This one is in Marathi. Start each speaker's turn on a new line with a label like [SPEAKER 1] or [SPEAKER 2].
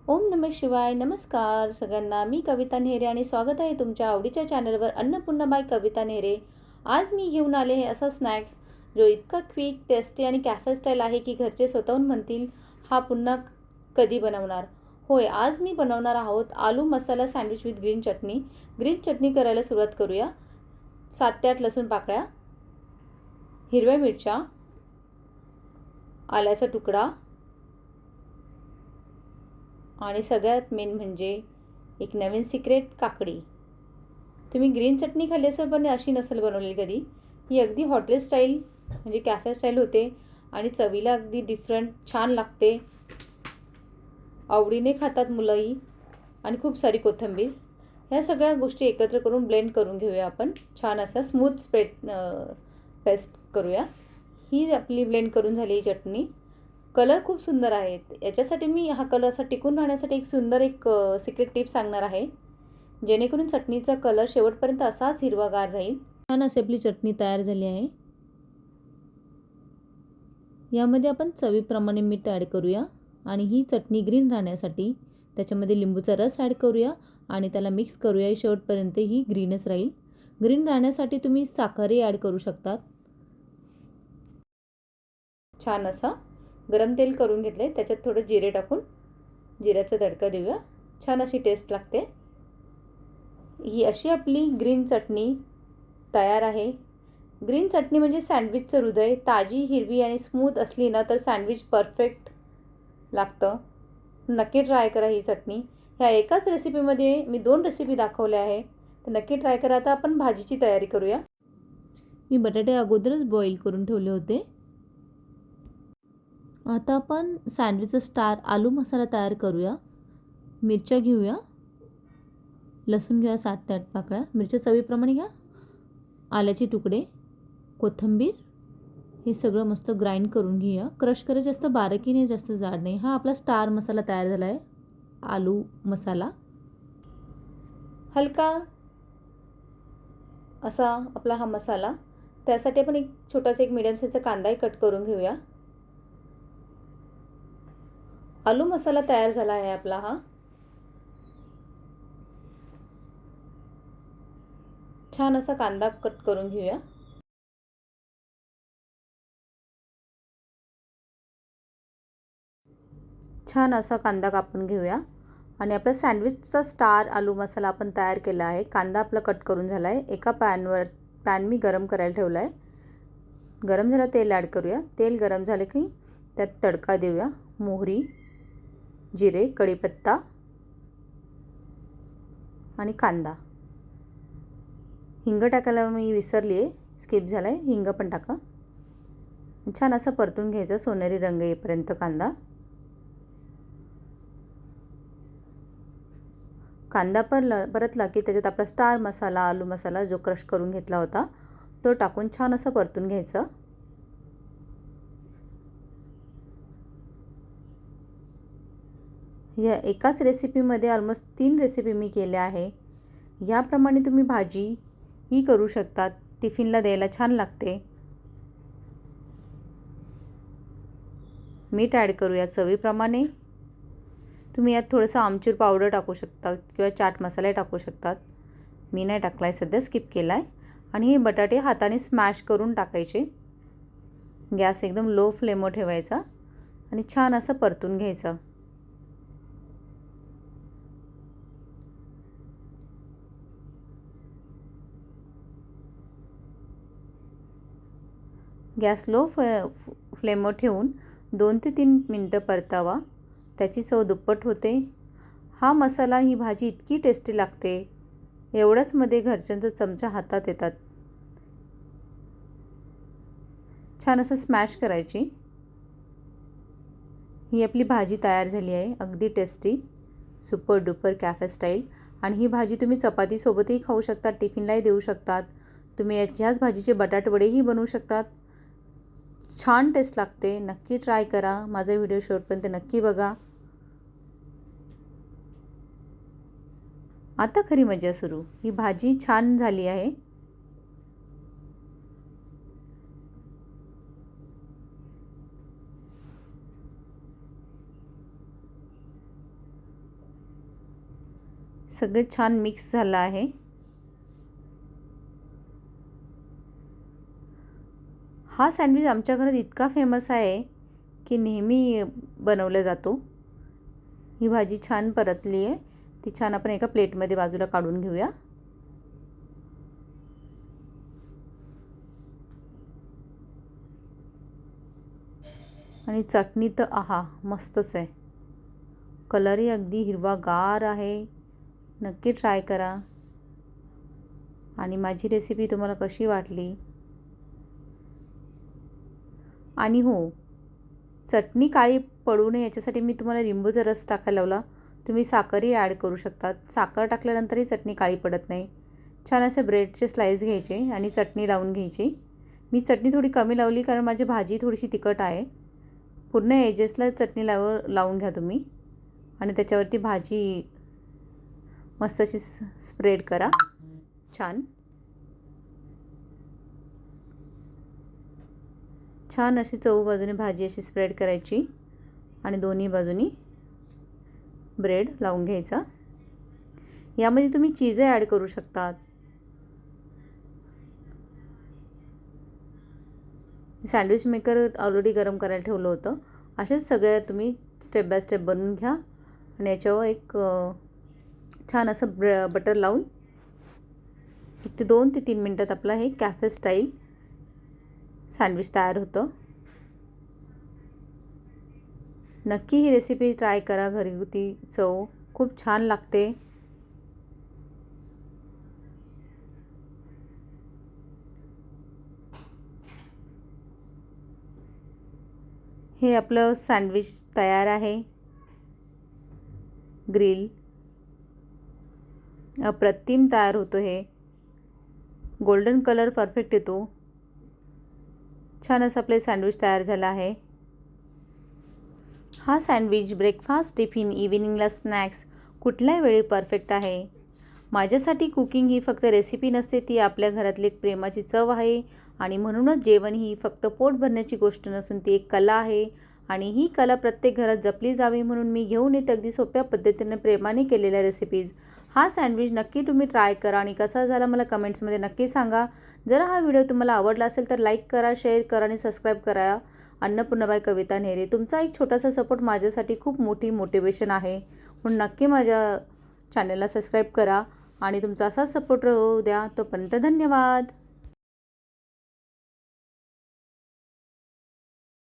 [SPEAKER 1] ओम नमः शिवाय. नमस्कार सगळ्यांना. मी कविता नेहरे आणि स्वागत आहे तुमच्या आवडीच्या चॅनलवर अन्नपूर्णा बाय कविता नेहरे. आज मी घेऊन आले आहे असा स्नॅक्स जो इतका क्विक, टेस्टी आणि कॅफे स्टाईल आहे की घरचे स्वतःहून म्हणतील, हा पुन्हा कधी बनवणार. होय, आज मी बनवणार आहोत aloo masala sandwich with green chutney. Green chutney करायला सुरुवात करूया. 7 ते 8 लसूण पाकळ्या, हिरव्या मिरच्या, आल्याचा तुकडा आणि सगळ्यात मेन म्हणजे एक नवीन सिक्रेट काकडी. तुम्ही ग्रीन चटणी खाल्ली असेल पण अशी नसेल बनवलेली कधी. ही अगदी हॉटेल स्टाईल म्हणजे कॅफे स्टाईल होते आणि चवीला अगदी डिफरंट छान लागते. आवडीने खातात मुलंही. आणि खूप सारी कोथिंबीर. ह्या सगळ्या गोष्टी एकत्र करून ब्लेंड करून घेऊया आपण. छान असा स्मूथ पेस्ट करूया. ही आपली ब्लेंड करून झाली चटणी. कलर खूप सुंदर आहेत. याच्यासाठी मी हा कलर असा टिकून राहण्यासाठी एक सुंदर सिक्रेट टिप सांगणार आहे. जेणेकरून चटणीचा कलर शेवटपर्यंत असाच हिरवागार राहील. छान अशी आपली चटणी तयार झाली आहे. यामध्ये आपण चवीप्रमाणे मीठ ॲड करूया आणि ही चटणी ग्रीन राहण्यासाठी त्याच्यामध्ये लिंबूचा रस ॲड करूया आणि त्याला मिक्स करूया. शेवटपर्यंत ही ग्रीनच राहील. ग्रीन राहण्यासाठी तुम्ही साखरही ॲड करू शकतात. छान असा गरम तेल करून घेतले. त्याच्यात थोडं जिरे टाकून जिऱ्याचा तडका देऊया. छान अशी टेस्ट लागते. ही अशी आपली ग्रीन चटणी तयार आहे. ग्रीन चटणी म्हणजे सँडविचचं हृदय. ताजी, हिरवी आणि स्मूथ असली ना तर सँडविच परफेक्ट लागतं. नक्की ट्राय करा ही चटणी. ह्या एकाच रेसिपीमध्ये मी 2 रेसिपी दाखवल्या आहे. तर नक्की ट्राय करा. आता आपण भाजीची तयारी करूया. मी बटाटे अगोदरच बॉईल करून ठेवले होते. आता आपण सँडविचचा स्टार आलू मसाला तयार करूया. मिरच्या घेऊया. लसूण घ्या 7 ते 8 पाकळ्या. मिरच्या चवीप्रमाणे घ्या. आल्याचे तुकडे, कोथिंबीर हे सगळं मस्त ग्राइंड करून घेऊया. क्रश करायचं, जास्त बारीकही नाही जास्त जाड नाही. हा आपला स्टार मसाला तयार झाला आहे. आलू मसाला हलका असा आपला हा मसाला. त्यासाठी आपण एक छोटासा मीडियम साईजचा कांदाही कट करून घेऊया. आलू मसाला तयार झाला आहे आपला हा. छान असा कांदा कट करून घेऊया. छान असा कांदा कापून घेऊया आणि आपला सँडविचचा स्टार आलू मसाला आपण तयार केला आहे. कांदा आपला कट करून झाला आहे. एका पॅन मी गरम करायला ठेवला आहे. गरम झालं तेल ॲड करूया. तेल गरम झालं की त्यात तडका देऊया. मोहरी, जिरे, कढीपत्ता आणि कांदा. हिंग टाकायला मी विसरली आहे, स्किप झाला आहे. हिंग पण टाका. छान असं परतून घ्यायचं सोनेरी रंग येईपर्यंत कांदा. कांदा परतला की त्याच्यात आपला स्टार मसाला, आलू मसाला जो क्रश करून घेतला होता तो टाकून छान असं परतून घ्यायचं. या एकाच रेसिपीमध्ये ऑलमोस्ट 3 रेसिपी मी केल्या आहे. याप्रमाणे तुम्ही भाजी ही करू शकतात. टिफिनला द्यायला छान लागते. मीठ ॲड करूया चवीप्रमाणे. तुम्ही यात थोडंसं आमचूर पावडर टाकू शकता किंवा चाट मसाला टाकू शकतात. मी नाही टाकला आहे, सध्या स्किप केला आहे. आणि हे बटाटे हाताने स्मॅश करून टाकायचे. गॅस एकदम लो फ्लेमवर ठेवायचा आणि छान असं परतून घ्यायचं. गॅस लो फ्लेमवर ठेवून 2 ते 3 मिनटं परतावा. त्याची चव दुप्पट होते. हा मसाला, ही भाजी इतकी टेस्टी लागते. एवढंच मध्ये घरच्यांचा चमचा हातात येतात. छान असं स्मॅश करायची. ही आपली भाजी तयार झाली आहे. अगदी tasty, super duper cafe style. आणि ही भाजी तुम्ही चपातीसोबतही खाऊ शकतात, टिफिनलाही देऊ शकतात. तुम्ही याच्याच भाजीचे बटाटे वडेही बनवू शकतात. छान टेस्ट लागते. नक्की ट्राय करा. माझा व्हिडिओ शेवटपर्यंत नक्की बघा. आता खरी मजा सुरू. ही भाजी छान झाली आहे. सगळे छान मिक्स झालं आहे. हा सँडविच आमच्या घरात इतका फेमस आहे की नेहमी बनवला जातो. ही भाजी छान परतली आहे. ती छान आपण एका प्लेटमध्ये बाजूला काढून घेऊया. आणि चटणी तर आहा मस्तच आहे. कलरही अगदी हिरवागार आहे. नक्की ट्राय करा. आणि माझी रेसिपी तुम्हाला कशी वाटली? आणि हो, चटणी काळी पडू नये याच्यासाठी मी तुम्हाला लिंबूचा रस टाकायला लावला. तुम्ही साखरही ॲड करू शकतात. साखर टाकल्यानंतरही चटणी काळी पडत नाही. छान असे ब्रेडचे स्लाइस घ्यायचे आणि चटणी लावून घ्यायची. मी चटणी थोडी कमी लावली कारण माझी भाजी थोडीशी तिखट आहे. पूर्ण एजेसला चटणी लावून घ्या तुम्ही आणि त्याच्यावरती भाजी मस्त अशी स्प्रेड करा. छान अशी चहू बाजूने भाजी अशी स्प्रेड करायची आणि दोन्ही बाजूनी ब्रेड लावून घ्यायचा. यामध्ये तुम्ही चीज ॲड करू शकतात. सँडविच मेकर ऑलरेडी गरम करायला ठेवलं होतं. असेच सगळे तुम्ही स्टेप बाय स्टेप बनवून घ्या आणि याच्यावर एक छान असं बटर लावून 2 ते 3 मिनटात आपला हे कॅफे स्टाईल सँडविच तयार होतं. नक्की ही रेसिपी ट्राय करा. घरगुती चव खूप छान लागते. हे आपलं सँडविच तयार आहे. ग्रिल अप्रतिम तयार होतो. हे गोल्डन कलर परफेक्ट येतो. छान असं आपले सँडविच तयार झालं आहे. हा सँडविच ब्रेकफास्ट, टिफिन, इव्हिनिंगला स्नॅक्स कुठल्याही वेळी परफेक्ट आहे. माझ्यासाठी कुकिंग ही फक्त रेसिपी नसते, ती आपल्या घरातली एक प्रेमाची चव आहे. आणि म्हणूनच जेवण ही फक्त पोट भरण्याची गोष्ट नसून ती एक कला आहे. आणि ही कला प्रत्येक घरात जपली जावी म्हणून मी घेऊन येते अगदी सोप्या पद्धतीने प्रेमाने केलेल्या रेसिपीज. हा सँडविच नक्की तुम्ही ट्राय करा आणि कसा झाला मला कमेंट्समध्ये नक्की सांगा. जर हा व्हिडिओ तुम्हाला आवडला असेल तर लाईक करा, शेअर करा आणि सबस्क्राईब करा. अन्नपूर्णाबाई कविता नेहरे. तुमचा एक छोटासा सपोर्ट माझ्यासाठी खूप मोठी मोटिवेशन आहे. म्हणून नक्की माझ्या चॅनलला सबस्क्राईब करा आणि तुमचा असा सपोर्ट राहू द्या. तोपर्यंत धन्यवाद.